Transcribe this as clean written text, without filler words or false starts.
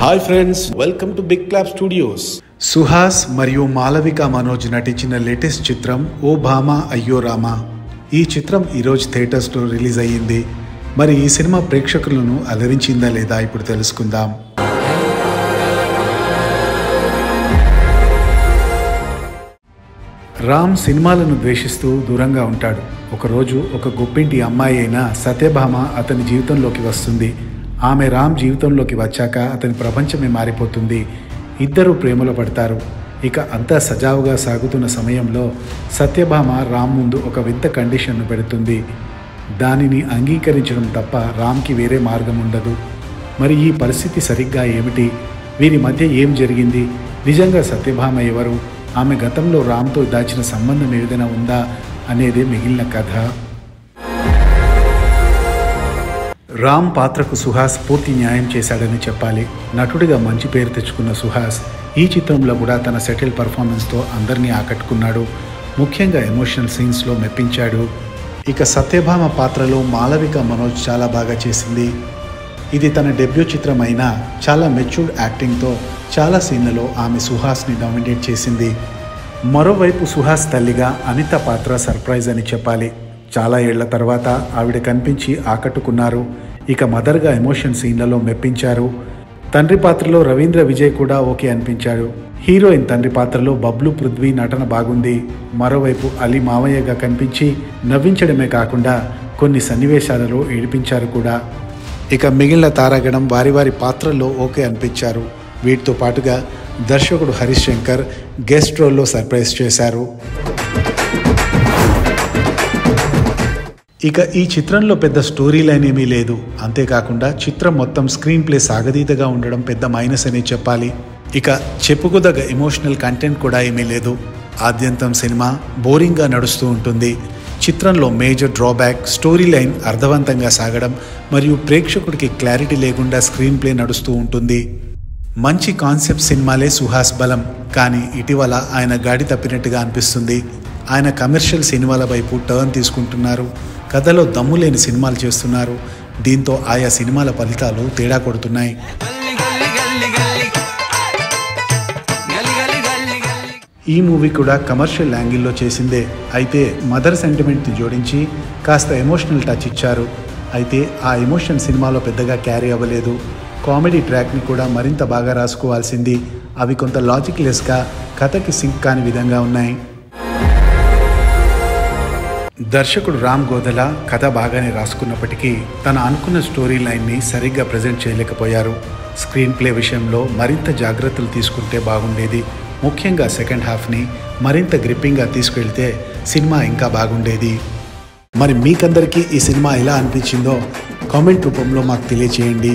Hi friends, welcome to big clap studios. Suhas మరియు మాలవిక మనోజ్ నటించిన latest చిత్రం ఓ భామా అయ్యో రామా. ఈ చిత్రం ఈరోజు థియేటర్స్లో రిలీజ్ అయ్యింది. మరి ఈ సినిమా ప్రేక్షకులను అలరించిందా లేదా ఇప్పుడు తెలుసుకుందాం. రామ్ సినిమాలను ద్వేషిస్తూ దూరంగా ఉంటాడు. ఒకరోజు ఒక గొప్పింటి అమ్మాయి అయిన సత్యభామ అతని జీవితంలోకి వస్తుంది. ఆమె రామ్ జీవితంలోకి వచ్చాక అతని ప్రపంచమే మారిపోతుంది. ఇద్దరు ప్రేమలో పడతారు. ఇక అంతా సజావుగా సాగుతున్న సమయంలో సత్యభామ రామ్ ముందు ఒక వింత కండిషన్ను పెడుతుంది. దానిని అంగీకరించడం తప్ప రామ్కి వేరే మార్గం ఉండదు. మరి ఈ పరిస్థితి సరిగ్గా ఏమిటి? వీరి మధ్య ఏం జరిగింది? నిజంగా సత్యభామ ఎవరు? ఆమె గతంలో రామ్తో దాచిన సంబంధం ఏదైనా ఉందా అనేదే మిగిలిన కథ. రామ్ పాత్రకు సుహాస్ పూర్తి న్యాయం చేశాడని చెప్పాలి. నటుడిగా మంచి పేరు తెచ్చుకున్న సుహాస్ ఈ చిత్రంలో కూడా తన సెటిల్ పర్ఫార్మెన్స్తో అందరినీ ఆకట్టుకున్నాడు. ముఖ్యంగా ఎమోషనల్ సీన్స్లో మెప్పించాడు. ఇక సత్యభామ పాత్రలో మాలవిక మనోజ్ చాలా బాగా చేసింది. ఇది తన డెబ్యూ చిత్రం అయినా చాలా మెచ్యూర్డ్ యాక్టింగ్తో చాలా సీన్లలో ఆమె సుహాస్ని డామినేట్ చేసింది. మరోవైపు సుహాస్ తల్లిగా అనిత పాత్ర సర్ప్రైజ్ అని చెప్పాలి. చాలా ఏళ్ల తర్వాత ఆవిడ కనిపించి ఆకట్టుకున్నారు. ఇక మదర్గా ఎమోషన్ సీన్లలో మెప్పించారు. తండ్రి పాత్రలో రవీంద్ర విజయ్ కూడా ఓకే అనిపించాడు. హీరోయిన్ తండ్రి పాత్రలో బబ్లు పృథ్వీ నటన బాగుంది. మరోవైపు అలీ మావయ్యగా కనిపించి నవ్వించడమే కాకుండా కొన్ని సన్నివేశాలలో ఏడిపించారు కూడా. ఇక మిగిలిన తారాగణం వారి వారి పాత్రల్లో ఓకే అనిపించారు. వీటితో పాటుగా దర్శకుడు హరీష్ శంకర్ గెస్ట్ రోల్లో సర్ప్రైజ్ చేశారు. ఇక ఈ చిత్రంలో పెద్ద స్టోరీ లైన్ ఏమీ లేదు. అంతేకాకుండా చిత్రం మొత్తం స్క్రీన్ ప్లే సాగదీతగా ఉండడం పెద్ద మైనస్ అని చెప్పాలి. ఇక చెప్పుకోదగ్గ ఎమోషనల్ కంటెంట్ కూడా ఏమీ లేదు. ఆద్యంతం సినిమా బోరింగ్గా నడుస్తూ ఉంటుంది. చిత్రంలో మేజర్ డ్రాబ్యాక్ స్టోరీ లైన్ అర్థవంతంగా సాగడం మరియు ప్రేక్షకుడికి క్లారిటీ లేకుండా స్క్రీన్ ప్లే నడుస్తూ ఉంటుంది. మంచి కాన్సెప్ట్ సినిమాలే సుహాస్ బలం. కానీ ఇటీవల ఆయన గాడి తప్పినట్టుగా అనిపిస్తుంది. ఆయన కమర్షియల్ సినిమాల వైపు టర్న్ తీసుకుంటున్నారు. కథలో దమ్ము లేని సినిమాలు చేస్తున్నారు. దీంతో ఆయా సినిమాల ఫలితాలు తేడా కొడుతున్నాయి. ఈ మూవీ కూడా కమర్షియల్ యాంగిల్లో చేసిందే. అయితే మదర్ సెంటిమెంట్ని జోడించి కాస్త ఎమోషనల్ టచ్ ఇచ్చారు. అయితే ఆ ఎమోషన్ సినిమాలో పెద్దగా క్యారీ అవ్వలేదు. కామెడీ ట్రాక్ని కూడా మరింత బాగా రాసుకోవాల్సింది. అవి కొంత లాజిక్లెస్గా కథకి సింక్ కాని విధంగా ఉన్నాయి. దర్శకుడు రామ్ గోదల కథ బాగానే రాసుకున్నప్పటికీ తన అనుకున్న స్టోరీ లైన్ని సరిగ్గా ప్రజెంట్ చేయలేకపోయారు. స్క్రీన్ ప్లే విషయంలో మరింత జాగ్రత్తలు తీసుకుంటే బాగుండేది. ముఖ్యంగా సెకండ్ హాఫ్ని మరింత గ్రిప్పింగ్గా తీసుకెళ్తే సినిమా ఇంకా బాగుండేది. మరి మీకందరికీ ఈ సినిమా ఎలా అనిపించిందో కామెంట్ రూపంలో మాకు తెలియచేయండి.